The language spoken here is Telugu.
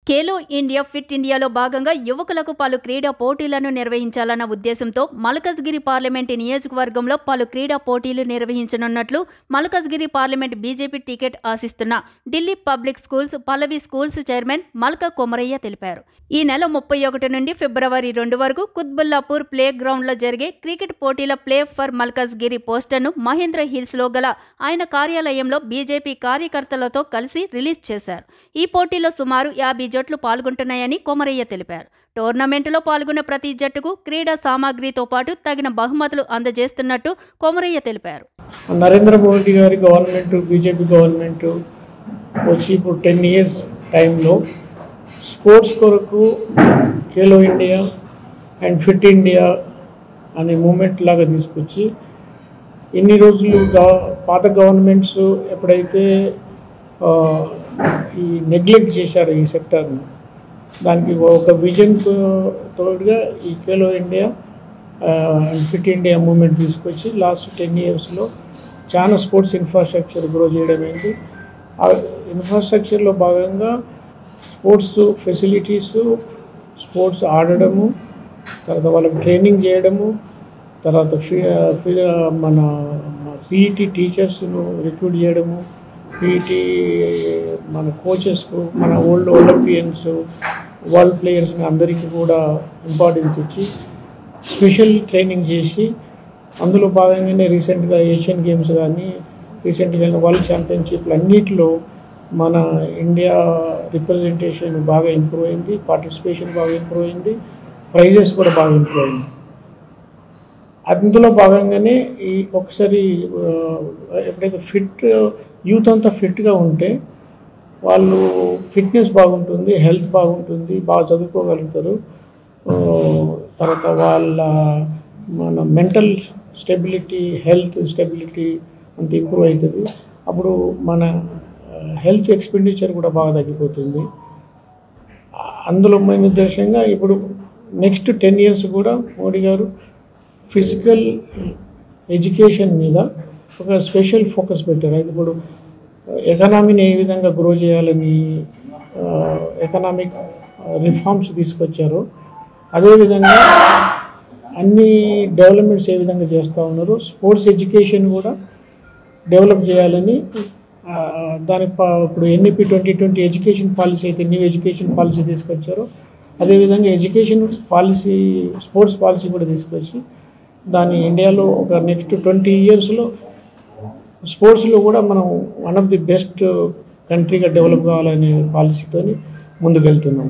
ఖేలో ఇండియా ఫిట్ ఇండియాలో భాగంగా యువకులకు పలు క్రీడా పోటీలను నిర్వహించాలన్న ఉద్దేశంతో మల్కజ్గిరి పార్లమెంటు నియోజకవర్గంలో పలు క్రీడా పోటీలు నిర్వహించనున్నట్లు మల్కజ్గిరి పార్లమెంట్ బీజేపీ టికెట్ ఆశిస్తున్న ఢిల్లీ పబ్లిక్ స్కూల్స్ పల్లవి స్కూల్స్ చైర్మన్ మల్క కొమరయ్య తెలిపారు. ఈ నెల 31 నుండి ఫిబ్రవరి 2 వరకు కుత్బుల్లాపూర్ ప్లే గ్రౌండ్లో జరిగే క్రికెట్ పోటీల ప్లే ఫర్ మల్కజ్గిరి పోస్టర్ను మహేంద్ర హిల్స్లో గల ఆయన కార్యాలయంలో బీజేపీ కార్యకర్తలతో కలిసి రిలీజ్ చేశారు. ఈ పోటీలో సుమారు 50 జట్లు పాల్గొంటున్నాయని కొమరయ్య తెలిపారు. టోర్నమెంటులో పాల్గొన్న ప్రతి జట్టుకు క్రీడా సామాగ్రితో పాటు తగిన బహుమతులు అందజేస్తున్నట్టు కొమరయ్య తెలిపారు. నరేంద్ర మోడీ గారి గవర్నమెంట్ బీజేపీ గవర్నమెంట్ వచ్చి ఇప్పుడు 10 years టైంలో స్పోర్ట్స్ కొరకు Khelo India and fit India అనే మూమెంట్ లాగా తీసుకొచ్చి ఇన్ని రోజులు పాత గవర్నమెంట్స్ ఎప్పుడైతే ఈ నెగ్లెక్ట్ చేశారు ఈ సెక్టార్ని, దానికి ఒక విజన్ తోడుగా ఈ Khelo India and fit India moment తీసుకొచ్చి లాస్ట్ 10 yearsలో చాలా స్పోర్ట్స్ ఇన్ఫ్రాస్ట్రక్చర్ గ్రో చేయడం అయింది. ఆ ఇన్ఫ్రాస్ట్రక్చర్లో భాగంగా స్పోర్ట్స్ ఫెసిలిటీస్, స్పోర్ట్స్ ఆడడము, తర్వాత వాళ్ళకి ట్రైనింగ్ చేయడము, తర్వాత మన పీఈటీ టీచర్స్ను రిక్రూట్ చేయడము, పీఈటీ మన కోచెస్కు, మన ఓల్డ్ ఒలింపియన్స్, వరల్డ్ ప్లేయర్స్ని అందరికీ కూడా ఇంపార్టెన్స్ ఇచ్చి స్పెషల్ ట్రైనింగ్ చేసి అందులో భాగంగానే రీసెంట్గా ఏషియన్ గేమ్స్ కానీ రీసెంట్గా వరల్డ్ ఛాంపియన్షిప్లు అన్నిటిలో మన ఇండియా రిప్రజెంటేషన్ బాగా ఇంప్రూవ్ అయింది, పార్టిసిపేషన్ బాగా ఇంప్రూవ్ అయింది, ప్రైజెస్ కూడా బాగా ఇంప్రూవ్ అయింది. అందులో భాగంగానే ఈ ఒకసారి ఎప్పుడైతే యూత్ అంతా ఫిట్గా ఉంటే వాళ్ళు ఫిట్నెస్ బాగుంటుంది, హెల్త్ బాగుంటుంది, బాగా చదువుకోగలుగుతారు. తర్వాత వాళ్ళ మన మెంటల్ స్టెబిలిటీ, హెల్త్ స్టెబిలిటీ అంత ఇంప్రూవ్ అవుతుంది. అప్పుడు మన హెల్త్ ఎక్స్పెండిచర్ కూడా బాగా తగ్గిపోతుంది. అందులో మెయిన్ ఉద్దేశంగా ఇప్పుడు నెక్స్ట్ 10 years కూడా మోడీ గారు ఫిజికల్ ఎడ్యుకేషన్ మీద ఒక స్పెషల్ ఫోకస్ పెట్టారు. అయితే ఇప్పుడు ఎకనామీని ఏ విధంగా గ్రో చేయాలని ఎకనామిక్ రిఫార్మ్స్ తీసుకొచ్చారో అదేవిధంగా అన్ని డెవలప్మెంట్స్ ఏ విధంగా చేస్తూ ఉన్నారో స్పోర్ట్స్ ఎడ్యుకేషన్ కూడా డెవలప్ చేయాలని దానికి ఇప్పుడు ఎన్ఈపీ 2020 ఎడ్యుకేషన్ పాలసీ అయితే న్యూ ఎడ్యుకేషన్ పాలసీ తీసుకొచ్చారో అదేవిధంగా ఎడ్యుకేషన్ పాలసీ, స్పోర్ట్స్ పాలసీ కూడా తీసుకొచ్చి దాన్ని ఇండియాలో ఒక నెక్స్ట్ 20 yearsలో స్పోర్ట్స్లో కూడా మనం వన్ ఆఫ్ ది బెస్ట్ కంట్రీగా డెవలప్ కావాలనే పాలసీతో ముందుకెళ్తున్నాం.